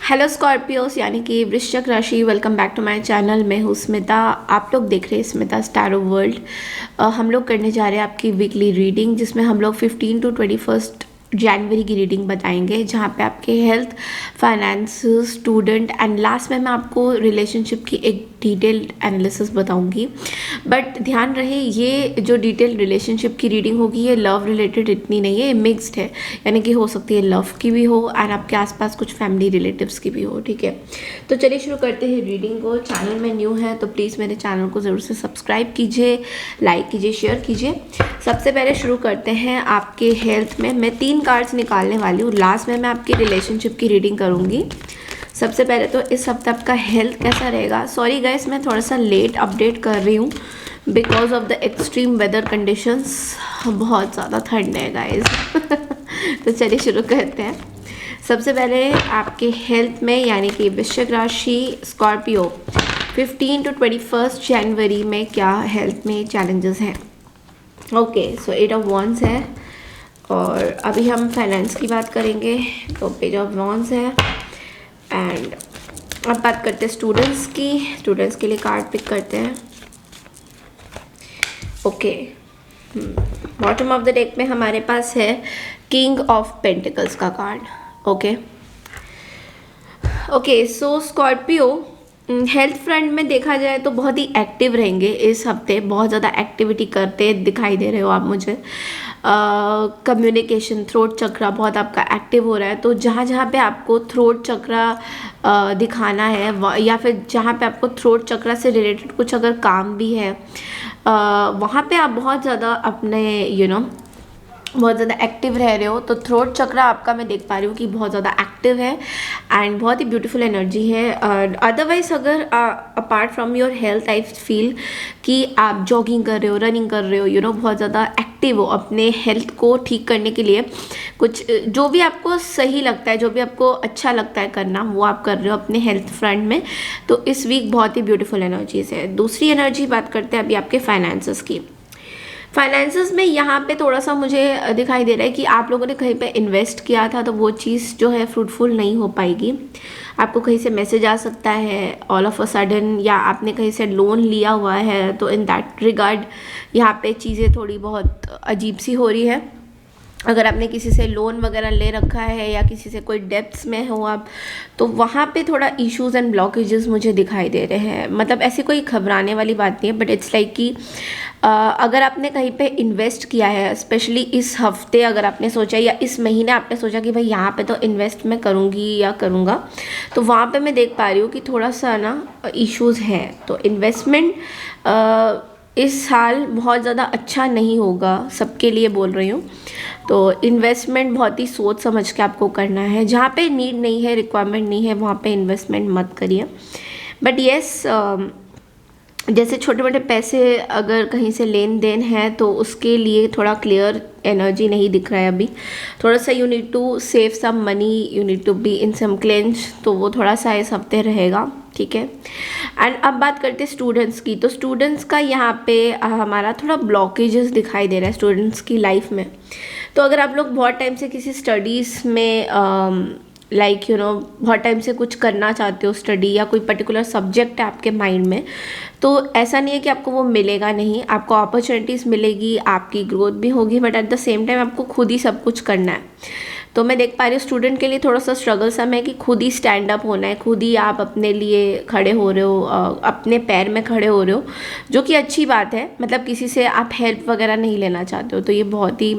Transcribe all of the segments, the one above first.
Hello Scorpios यानी कि वृश्चिक राशि, welcome back to my channel. मैं हूँ स्मिता। आप लोग देख रहे हैं स्मिता टैरो वर्ल्ड। हम लोग करने जा रहे हैं आपकी वीकली रीडिंग, जिसमें हम लोग 15 to 21 जनवरी की रीडिंग बताएंगे, जहाँ पे आपके health, finance, student and last में मैं आपको रिलेशनशिप की एक डिटेल्ड एनालिसिस बताऊंगी। बट ध्यान रहे, ये जो डिटेल्ड रिलेशनशिप की रीडिंग होगी ये लव रिलेटेड इतनी नहीं है, ये मिक्स्ड है। यानी कि हो सकती है लव की भी हो एंड आपके आसपास कुछ फैमिली रिलेटिव्स की भी हो। ठीक है, तो चलिए शुरू करते हैं रीडिंग को। चैनल में न्यू है तो प्लीज़ मेरे चैनल को ज़रूर से सब्सक्राइब कीजिए, लाइक कीजिए, शेयर कीजिए। सबसे पहले शुरू करते हैं आपके हेल्थ में। मैं 3 कार्ड्स निकालने वाली हूँ, लास्ट में मैं आपकी रिलेशनशिप की रीडिंग करूँगी। सबसे पहले तो इस हफ्ते आपका हेल्थ कैसा रहेगा। सॉरी गाइस, मैं थोड़ा सा लेट अपडेट कर रही हूँ because of the extreme weather conditions. बहुत ज़्यादा ठंड है गाइस तो चलिए शुरू करते हैं। सबसे पहले आपके हेल्थ में यानी कि वृश्चिक राशि स्कॉर्पियो 15 to 21 जनवरी में क्या हेल्थ में चैलेंजेस हैं। ओके, सो 8 ऑफ वॉन्ड्स है और अभी हम फाइनेंस की बात करेंगे तो पेज ऑफ वॉन्ड्स है। एंड अब बात करते हैं स्टूडेंट्स की। स्टूडेंट्स के लिए कार्ड पिक करते हैं। Okay, bottom of the deck में हमारे पास है किंग ऑफ पेंटिकल्स का कार्ड। ओके, सो स्कॉर्पियो हेल्थ फ्रंट में देखा जाए तो बहुत ही एक्टिव रहेंगे इस हफ्ते। बहुत ज़्यादा एक्टिविटी करते दिखाई दे रहे हो आप मुझे। कम्युनिकेशन, थ्रोट चक्रा बहुत आपका एक्टिव हो रहा है। तो जहाँ जहाँ पे आपको थ्रोट चक्रा दिखाना है या फिर जहाँ पे आपको थ्रोट चक्रा से रिलेटेड कुछ अगर काम भी है, वहाँ पे आप बहुत ज़्यादा अपने बहुत ज़्यादा एक्टिव रह रहे हो। तो थ्रोट चक्रा आपका मैं देख पा रही हूँ कि बहुत ज़्यादा एक्टिव है एंड बहुत ही ब्यूटीफुल एनर्जी है। अदरवाइज अगर apart from your health I feel कि आप जॉगिंग कर रहे हो, रनिंग कर रहे हो, बहुत ज़्यादा एक्टिव हो अपने हेल्थ को ठीक करने के लिए। कुछ जो भी आपको सही लगता है, जो भी आपको अच्छा लगता है करना, वो आप कर रहे हो अपने हेल्थ फ्रंट में। तो इस वीक बहुत ही ब्यूटीफुल एनर्जीज है। दूसरी एनर्जी बात करते हैं अभी आपके फाइनेंसेस की। फाइनेंसेस में यहाँ पे थोड़ा सा मुझे दिखाई दे रहा है कि आप लोगों ने कहीं पे इन्वेस्ट किया था तो वो चीज़ जो है फ्रूटफुल नहीं हो पाएगी। आपको कहीं से मैसेज आ सकता है ऑल ऑफ अ सडन, या आपने कहीं से लोन लिया हुआ है तो इन दैट रिगार्ड यहाँ पे चीज़ें थोड़ी बहुत अजीब सी हो रही है। अगर आपने किसी से लोन वगैरह ले रखा है या किसी से कोई डेप्थ्स में हो आप, तो वहाँ पे थोड़ा इश्यूज एंड ब्लॉकेजेस मुझे दिखाई दे रहे हैं। मतलब ऐसी कोई घबराने वाली बात नहीं है, बट इट्स लाइक कि अगर आपने कहीं पे इन्वेस्ट किया है, स्पेशली इस हफ्ते अगर आपने सोचा या इस महीने आपने सोचा कि भाई यहाँ पे तो इन्वेस्ट मैं करूँगी या करूँगा, तो वहाँ पे मैं देख पा रही हूँ कि थोड़ा सा ना इश्यूज़ हैं। तो इन्वेस्टमेंट इस साल बहुत ज़्यादा अच्छा नहीं होगा, सबके लिए बोल रही हूँ। तो इन्वेस्टमेंट बहुत ही सोच समझ के आपको करना है। जहाँ पे नीड नहीं है, रिक्वायरमेंट नहीं है, वहाँ पे इन्वेस्टमेंट मत करिए। बट येस, जैसे छोटे मोटे पैसे अगर कहीं से लेन देन है तो उसके लिए थोड़ा क्लियर एनर्जी नहीं दिख रहा है अभी। थोड़ा सा you need to save some money, you need to be in some cleanse, तो वो थोड़ा सा इस हफ्ते रहेगा। ठीक है, एंड अब बात करते हैं स्टूडेंट्स की। तो स्टूडेंट्स का यहाँ पे हमारा थोड़ा ब्लॉकेजेस दिखाई दे रहा है स्टूडेंट्स की लाइफ में। तो अगर आप लोग बहुत टाइम से किसी स्टडीज़ में बहुत टाइम से कुछ करना चाहते हो, स्टडी या कोई पर्टिकुलर सब्जेक्ट है आपके माइंड में, तो ऐसा नहीं है कि आपको वो मिलेगा नहीं। आपको अपॉर्चुनिटीज़ मिलेगी, आपकी ग्रोथ भी होगी, but at the same time आपको खुद ही सब कुछ करना है। तो मैं देख पा रही हूँ स्टूडेंट के लिए थोड़ा सा स्ट्रगल समय है कि खुद ही स्टैंड अप होना है, खुद ही आप अपने लिए खड़े हो रहे हो, अपने पैर में खड़े हो रहे हो, जो कि अच्छी बात है। मतलब किसी से आप हेल्प वगैरह नहीं लेना चाहते हो, तो ये बहुत ही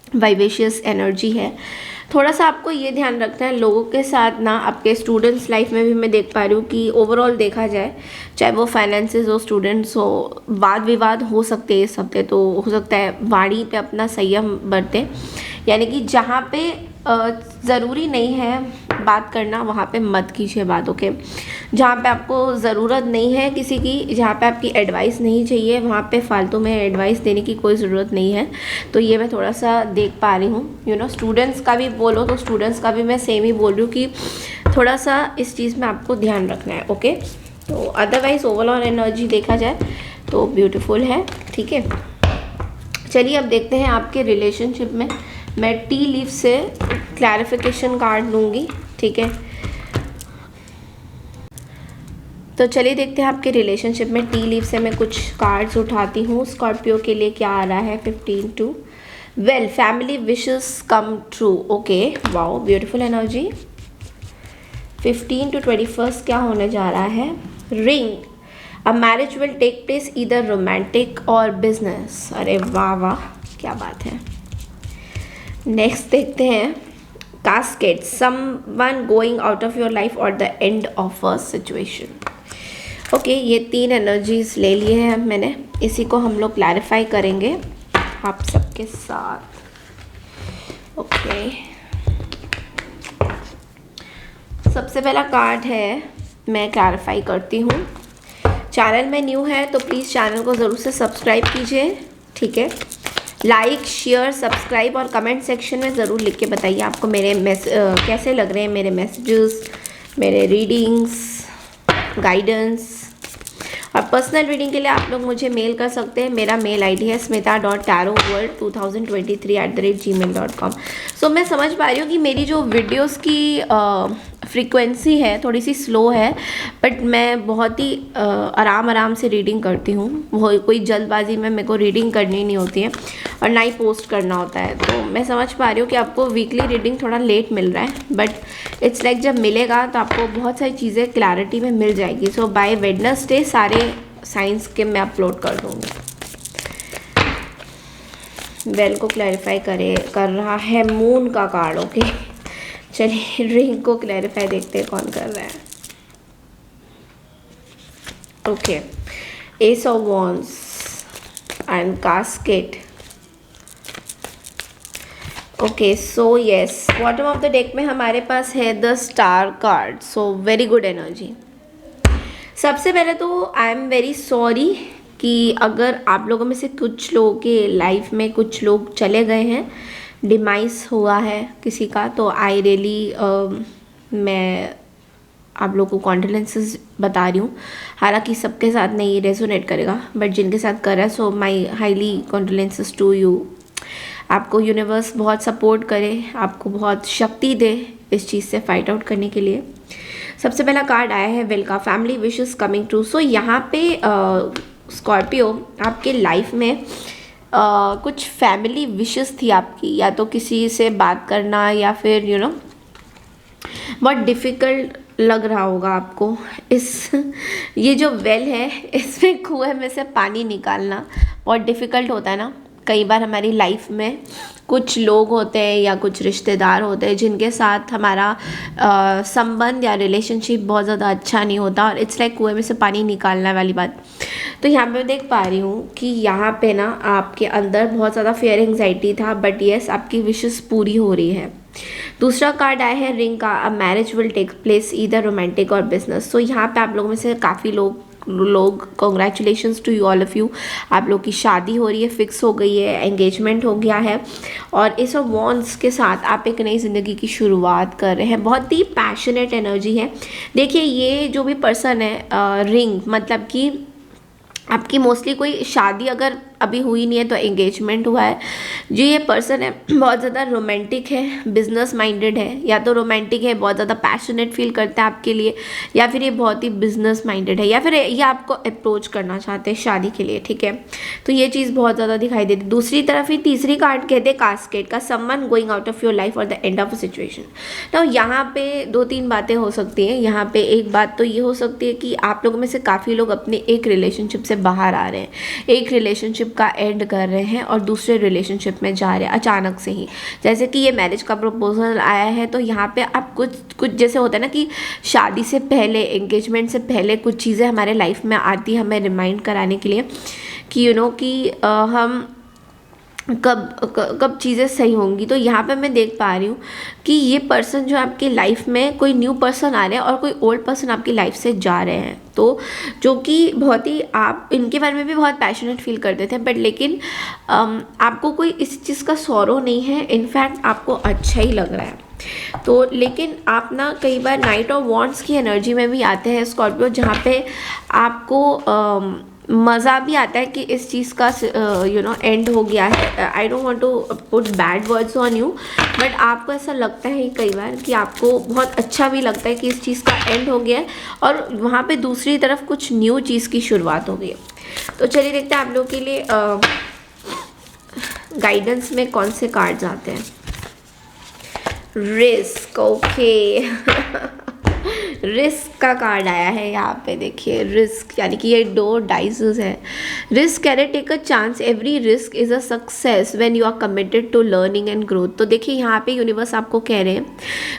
वाइवेशियस एनर्जी है। थोड़ा सा आपको ये ध्यान रखना है लोगों के साथ ना, आपके स्टूडेंट्स लाइफ में भी मैं देख पा रही हूँ कि ओवरऑल देखा जाए, चाहे वो फाइनेंसेस हो, स्टूडेंट्स हो, वाद विवाद हो सकते हैं इस हफ्ते। तो हो सकता है वाणी पे अपना संयम बरतें, यानी कि जहाँ पे ज़रूरी नहीं है बात करना वहाँ पे मत कीजिए बात। ओके, जहाँ पे आपको ज़रूरत नहीं है किसी की, जहाँ पे आपकी एडवाइस नहीं चाहिए, वहाँ पे फालतू में एडवाइस देने की कोई ज़रूरत नहीं है। तो ये मैं थोड़ा सा देख पा रही हूँ। स्टूडेंट्स का भी बोलो तो स्टूडेंट्स का भी मैं सेम ही बोल रही हूँ कि थोड़ा सा इस चीज़ में आपको ध्यान रखना है। ओके, तो अदरवाइज़ ओवरऑल एनर्जी देखा जाए तो ब्यूटीफुल है। ठीक है, चलिए अब देखते हैं आपके रिलेशनशिप में। मैं टी लीफ से क्लैरिफिकेशन कार्ड लूँगी। ठीक है, तो चलिए देखते हैं आपके रिलेशनशिप में। टी लीफ से मैं कुछ कार्ड्स उठाती हूँ स्कॉर्पियो के लिए, क्या आ रहा है 15 to well family wishes come true. Okay, wow beautiful energy. 15 to 21 क्या होने जा रहा है? Ring, a marriage will take place either romantic और बिजनेस। अरे वाह वाह, क्या बात है। नेक्स्ट देखते हैं casket, someone going out of your life और the end of a situation. Okay, ये 3 एनर्जीज ले लिए हैं मैंने, इसी को हम लोग क्लैरिफाई करेंगे आप सबके साथ। ओके, सबसे पहला कार्ड है, मैं क्लैरिफाई करती हूँ। चैनल में न्यू है तो प्लीज़ चैनल को ज़रूर से सब्सक्राइब कीजिए, ठीक है। लाइक शेयर सब्सक्राइब और कमेंट सेक्शन में ज़रूर लिख के बताइए आपको मेरे कैसे लग रहे हैं मेरे मैसेजेस, मेरे रीडिंग्स, गाइडेंस। और पर्सनल रीडिंग के लिए आप लोग मुझे मेल कर सकते हैं। मेरा मेल आईडी है smita.tarotworld2023@gmail.com। सो मैं समझ पा रही हूँ कि मेरी जो वीडियोस की फ्रीक्वेंसी है थोड़ी सी स्लो है, बट मैं बहुत ही आराम से रीडिंग करती हूँ। वो कोई जल्दबाजी में मेरे को रीडिंग करनी नहीं होती है और ना ही पोस्ट करना होता है। तो मैं समझ पा रही हूँ कि आपको वीकली रीडिंग थोड़ा लेट मिल रहा है, बट इट्स लाइक जब मिलेगा तो आपको बहुत सारी चीज़ें क्लैरिटी में मिल जाएगी। सो बाय वेडनेसडे सारे साइंस के मैं अपलोड कर दूँगी। वेल को क्लैरिफाई कर रहा है मून का कार्ड। ओके, चलिए रिंग को क्लैरिफाई देखते हैं कौन कर रहा है। Okay, S of wands and casket. Okay, so yes, bottom of the deck में हमारे पास है the star card. So very good energy. सबसे पहले तो आई एम वेरी सॉरी कि अगर आप लोगों में से कुछ लोगों के लाइफ में कुछ लोग चले गए हैं, डिमाइस हुआ है किसी का, तो आई रियली मैं आप लोगों को कॉन्डोलेंसेस बता रही हूँ। हालांकि सबके साथ नहीं रेजोनेट करेगा, बट जिनके साथ कर रहा है, सो माई हाईली कॉन्डोलेंसेस टू यू। आपको यूनिवर्स बहुत सपोर्ट करे, आपको बहुत शक्ति दे इस चीज़ से फाइट आउट करने के लिए। सबसे पहला कार्ड आया है विल का, फैमिली विशेस कमिंग ट्रू। सो यहाँ पे स्कॉर्पियो आपके लाइफ में कुछ फैमिली विशेस थी आपकी, या तो किसी से बात करना, या फिर यू नो बहुत डिफ़िकल्ट लग रहा होगा आपको। ये जो वेल है इसमें कुएं में से पानी निकालना बहुत डिफ़िकल्ट होता है ना। कई बार हमारी लाइफ में कुछ लोग होते हैं या कुछ रिश्तेदार होते हैं जिनके साथ हमारा संबंध या रिलेशनशिप बहुत ज़्यादा अच्छा नहीं होता, और इट्स लाइक कुएं में से पानी निकालना वाली बात। तो यहाँ पे मैं देख पा रही हूँ कि यहाँ पे ना आपके अंदर बहुत ज़्यादा फियर एंग्जाइटी था, बट येस आपकी विशेस पूरी हो रही है। दूसरा कार्ड आया है रिंग का, a marriage will take place either romantic और बिजनेस। सो यहाँ पे आप लोगों में से काफ़ी लोग congratulations to you all of you, आप लोग की शादी हो रही है, फिक्स हो गई है, एंगेजमेंट हो गया है, और इस ऑफ वॉन्ड्स के साथ आप एक नई ज़िंदगी की शुरुआत कर रहे हैं। बहुत ही पैशनेट एनर्जी है। देखिए, ये जो भी पर्सन है रिंग, मतलब कि आपकी मोस्टली कोई शादी अगर अभी हुई नहीं है तो एंगेजमेंट हुआ है। जो ये पर्सन है बहुत ज़्यादा रोमांटिक है, बिजनेस माइंडेड है, या तो रोमांटिक है, बहुत ज़्यादा पैशनेट फील करता है आपके लिए, या फिर ये बहुत ही बिजनेस माइंडेड है, या फिर ये आपको अप्रोच करना चाहते हैं शादी के लिए, ठीक है। तो ये चीज़ बहुत ज़्यादा दिखाई देती है। दूसरी तरफ ही तीसरी कार्ड कहते हैं कास्केट का, someone going out of your life और the end of a situation. तो यहाँ पे 2-3 बातें हो सकती हैं। यहाँ पे एक बात तो ये हो सकती है कि आप लोगों में से काफ़ी लोग अपने एक रिलेशनशिप से बाहर आ रहे हैं, एक रिलेशनशिप का एंड कर रहे हैं और दूसरे रिलेशनशिप में जा रहे हैं अचानक से ही। जैसे कि ये मैरिज का प्रपोजल आया है, तो यहाँ पे आप कुछ जैसे होता है ना कि शादी से पहले, एंगेजमेंट से पहले कुछ चीज़ें हमारे लाइफ में आती है हमें रिमाइंड कराने के लिए कि यू नो कि हम कब चीज़ें सही होंगी। तो यहाँ पे मैं देख पा रही हूँ कि ये पर्सन जो आपकी लाइफ में, कोई न्यू पर्सन आ रहे हैं और कोई ओल्ड पर्सन आपकी लाइफ से जा रहे हैं, तो जो कि बहुत ही, आप इनके बारे में भी बहुत पैशनेट फील करते थे, बट लेकिन आपको कोई इस चीज़ का सौरो नहीं है, इनफैक्ट आपको अच्छा ही लग रहा है। तो लेकिन आप ना कई बार नाइट ऑफ वॉन्ड्स की एनर्जी में भी आते हैं स्कॉर्पियो, जहाँ पे आपको मज़ा भी आता है कि इस चीज़ का एंड हो गया है। I don't want to put bad words on you, but आपको ऐसा लगता है कई बार कि आपको बहुत अच्छा भी लगता है कि इस चीज़ का एंड हो गया है और वहाँ पे दूसरी तरफ कुछ न्यू चीज़ की शुरुआत हो गई है। तो चलिए देखते हैं आप लोग के लिए गाइडेंस में कौन से कार्ड्स आते हैं। रिस्क, ओके रिस्क का कार्ड आया है यहाँ पे, देखिए रिस्क यानी कि ये 2 डाइसेस है। Risk can take a chance, every risk is a success when you are committed to learning and growth. तो देखिए यहाँ पे यूनिवर्स आपको कह रहे हैं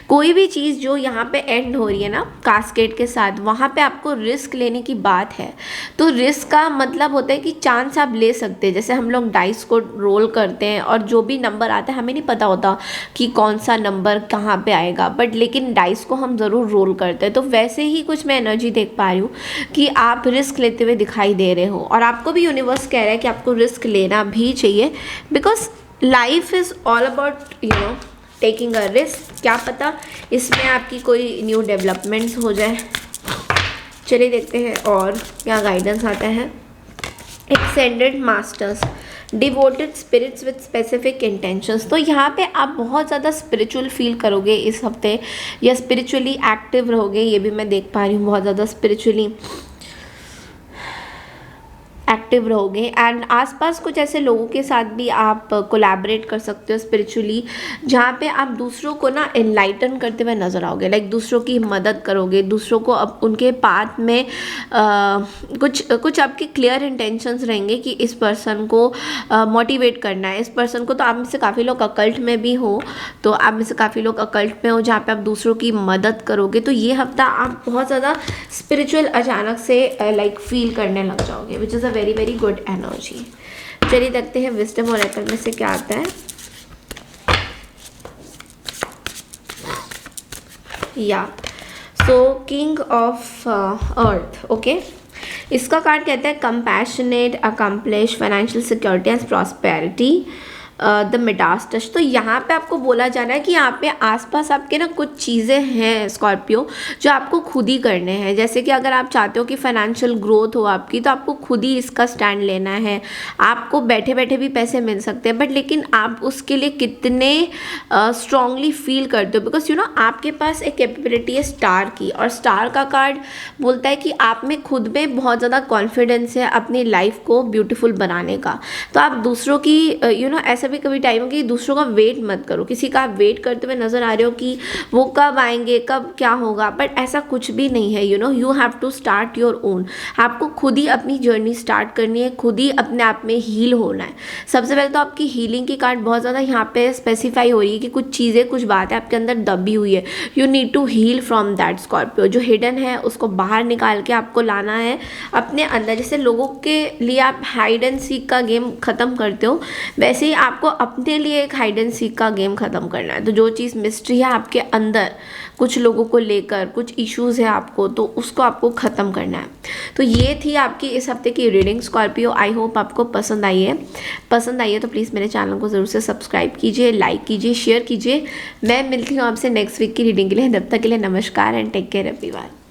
कोई भी चीज़ जो यहाँ पे एंड हो रही है ना कास्केड के साथ, वहाँ पे आपको रिस्क लेने की बात है। तो रिस्क का मतलब होता है कि चांस आप ले सकते हैं। जैसे हम लोग डाइस को रोल करते हैं और जो भी नंबर आता है हमें नहीं पता होता कि कौन सा नंबर कहाँ पे आएगा, बट लेकिन डाइस को हम ज़रूर रोल करते हैं। तो वैसे ही कुछ मैं एनर्जी देख पा रही हूँ कि आप रिस्क लेते हुए दिखाई दे रहे हो और आपको भी यूनिवर्स कह रहा है कि आपको रिस्क लेना भी चाहिए, because life is all about taking a risk. क्या पता इसमें आपकी कोई न्यू डेवलपमेंट्स हो जाए। चलिए देखते हैं और क्या गाइडेंस आता है। Extended masters, devoted spirits with specific intentions. तो यहाँ पे आप बहुत ज़्यादा स्पिरिचुअल फील करोगे इस हफ्ते या स्पिरिचुअली एक्टिव रहोगे, ये भी मैं देख पा रही हूँ। बहुत ज़्यादा स्पिरिचुअली एक्टिव रहोगे एंड आसपास कुछ ऐसे लोगों के साथ भी आप कोलैबोरेट कर सकते हो स्पिरिचुअली, जहाँ पे आप दूसरों को ना एनलाइटन करते हुए नजर आओगे, लाइक दूसरों की मदद करोगे, दूसरों को अब उनके पाथ में कुछ आपके क्लियर इंटेंशंस रहेंगे कि इस पर्सन को मोटिवेट करना है, इस पर्सन को। तो आप में से काफ़ी लोग अकल्ट में भी हो, तो आप में से काफ़ी लोग अकल्ट में हो जहाँ पे आप दूसरों की मदद करोगे। तो ये हफ्ता आप बहुत ज़्यादा स्पिरिचुअल अचानक से लाइक फील करने लग जाओगे, which is a very very good energy. चलिए देखते हैं विजडम ओरेकल में से क्या आता है। या सो किंग ऑफ अर्थ, ओके, इसका कार्ड कहता है compassionate, accomplish, financial security and prosperity, the Midas touch. तो यहाँ पे आपको बोला जा रहा है कि यहाँ पे आसपास आपके ना कुछ चीज़ें हैं स्कॉर्पियो जो आपको खुद ही करने हैं। जैसे कि अगर आप चाहते हो कि फाइनेंशियल ग्रोथ हो आपकी, तो आपको खुद ही इसका स्टैंड लेना है। आपको बैठे बैठे भी पैसे मिल सकते हैं, बट लेकिन आप उसके लिए कितने स्ट्रांगली फील करते हो, बिकॉज आपके पास एक कैपेबिलिटी है स्टार की, और स्टार का कार्ड बोलता है कि आप में खुद में बहुत ज़्यादा कॉन्फिडेंस है अपनी लाइफ को ब्यूटीफुल बनाने का। तो आप दूसरों की ऐसा भी कभी टाइम हो कि दूसरों का वेट मत करो, किसी का आप वेट करते हुए नजर आ रहे हो कि वो कब आएंगे, कब क्या होगा, बट ऐसा कुछ भी नहीं है। You have to start your own. आपको खुद ही अपनी जर्नी स्टार्ट करनी है, खुद ही अपने आप में हील होना है। सबसे पहले तो आपकी हीलिंग की कार्ड बहुत ज़्यादा यहाँ पे स्पेसिफाई हो रही है कि कुछ चीज़ें, कुछ बातें आपके अंदर दबी हुई है। You need to heal from that Scorpio. जो हिडन है उसको बाहर निकाल के आपको लाना है अपने अंदर। जैसे लोगों के लिए आप हाइड एंड सीक का गेम ख़त्म करते हो, वैसे ही आपको अपने लिए एक हाइड एंड सीक का गेम ख़त्म करना है। तो जो चीज़ मिस्ट्री है आपके अंदर, कुछ लोगों को लेकर कुछ इश्यूज़ है आपको, तो उसको आपको ख़त्म करना है। तो ये थी आपकी इस हफ्ते की रीडिंग स्कॉर्पियो। आई होप आपको पसंद आई है। पसंद आई है तो प्लीज़ मेरे चैनल को ज़रूर से सब्सक्राइब कीजिए, लाइक कीजिए, शेयर कीजिए। मैं मिलती हूँ आपसे नेक्स्ट वीक की रीडिंग के लिए। तब तक के लिए नमस्कार एंड टेक केयर एवरीवन।